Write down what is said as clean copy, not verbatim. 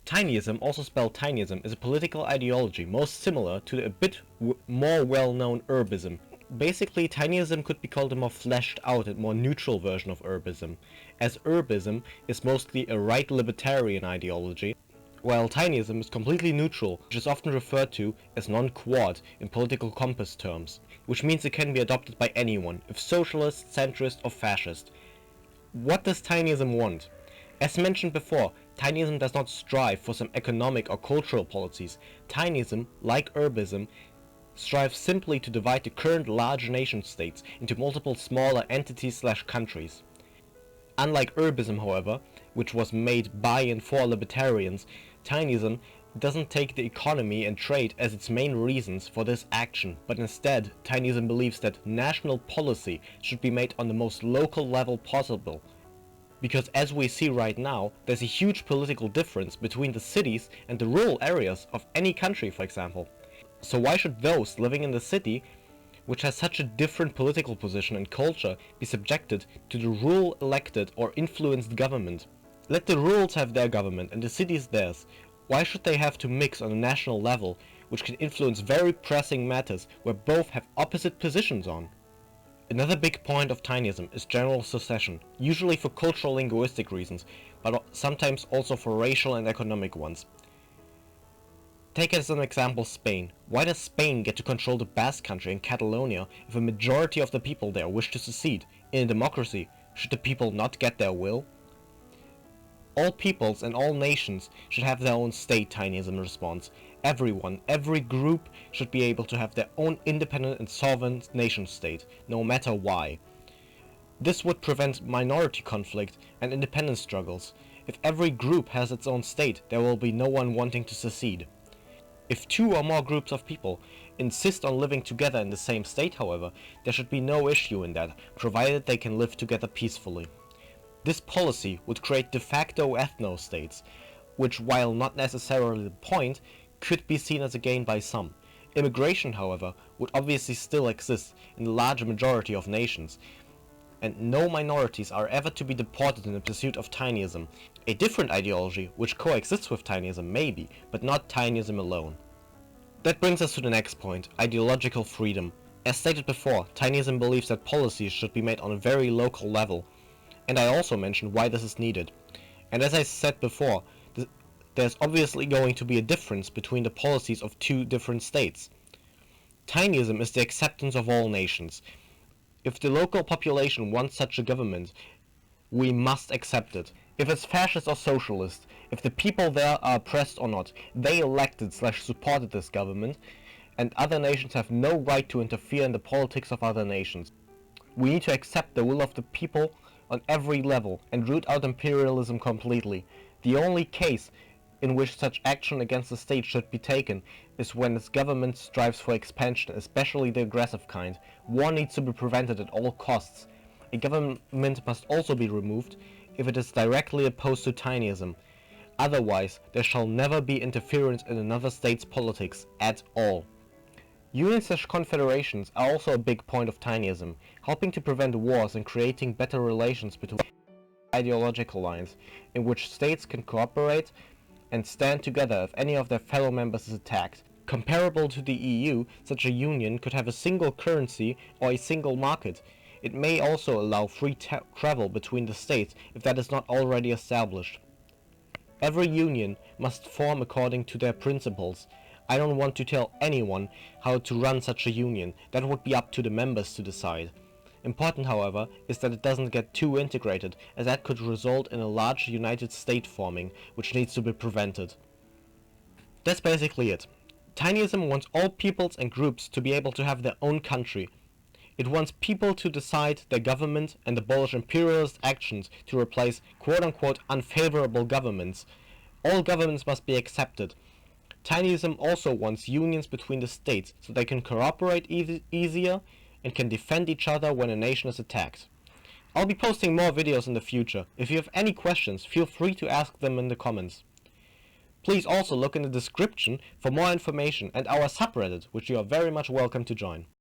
Tinism, also spelled Tinism, is a political ideology most similar to the a bit more well-known Urbism. Basically, Tinism could be called a more fleshed out and more neutral version of Urbism, as Urbism is mostly a right libertarian ideology, while Tinism is completely neutral, which is often referred to as non-quad in political compass terms, which means it can be adopted by anyone, if socialist, centrist or fascist. What does Tinism want? As mentioned before, Tinism does not strive for some economic or cultural policies. Tinism, like Urbism, strives simply to divide the current large nation-states into multiple smaller entities/countries. Unlike Urbism, however, which was made by and for libertarians, Tinism doesn't take the economy and trade as its main reasons for this action, but instead Tinism believes that national policy should be made on the most local level possible. Because as we see right now, there's a huge political difference between the cities and the rural areas of any country, for example. So why should those living in the city, which has such a different political position and culture, be subjected to the rural elected or influenced government? Let the rurals have their government and the cities theirs. Why should they have to mix on a national level, which can influence very pressing matters where both have opposite positions on? Another big point of Tinism is general secession, usually for cultural linguistic reasons, but sometimes also for racial and economic ones. Take as an example Spain. Why does Spain get to control the Basque Country and Catalonia if a majority of the people there wish to secede? In a democracy, should the people not get their will? All peoples and all nations should have their own state, Tinism responds. Everyone, every group should be able to have their own independent and sovereign nation-state, no matter why. This would prevent minority conflict and independence struggles. If every group has its own state, there will be no one wanting to secede. If two or more groups of people insist on living together in the same state, however, there should be no issue in that, provided they can live together peacefully. This policy would create de facto ethno-states, which, while not necessarily the point, could be seen as a gain by some. Immigration, however, would obviously still exist in the large majority of nations, and no minorities are ever to be deported in the pursuit of Tinism, a different ideology which coexists with Tinism maybe, but not Tinism alone. That brings us to the next point, ideological freedom. As stated before, Tinism believes that policies should be made on a very local level, and I also mentioned why this is needed. And as I said before, there's obviously going to be a difference between the policies of two different states. Tinism is the acceptance of all nations. If the local population wants such a government, we must accept it. If it's fascist or socialist, if the people there are oppressed or not, they elected/supported this government, and other nations have no right to interfere in the politics of other nations. We need to accept the will of the people on every level and root out imperialism completely. The only case in which such action against the state should be taken is when its government strives for expansion, especially the aggressive kind. War needs to be prevented at all costs. A government must also be removed if it is directly opposed to Tinism. Otherwise, there shall never be interference in another state's politics at all. Unions/confederations are also a big point of Tinism, helping to prevent wars and creating better relations between ideological lines, in which states can cooperate and stand together if any of their fellow members is attacked. Comparable to the EU, such a union could have a single currency or a single market. It may also allow free travel between the states if that is not already established. Every union must form according to their principles. I don't want to tell anyone how to run such a union. That would be up to the members to decide. Important, however, is that it doesn't get too integrated, as that could result in a large United State forming, which needs to be prevented. That's basically it. Tinism wants all peoples and groups to be able to have their own country. It wants people to decide their government and abolish imperialist actions to replace quote-unquote unfavorable governments. All governments must be accepted. Tinism also wants unions between the states so they can cooperate easier and can defend each other when a nation is attacked. I'll be posting more videos in the future. If you have any questions, feel free to ask them in the comments. Please also look in the description for more information and our subreddit, which you are very much welcome to join.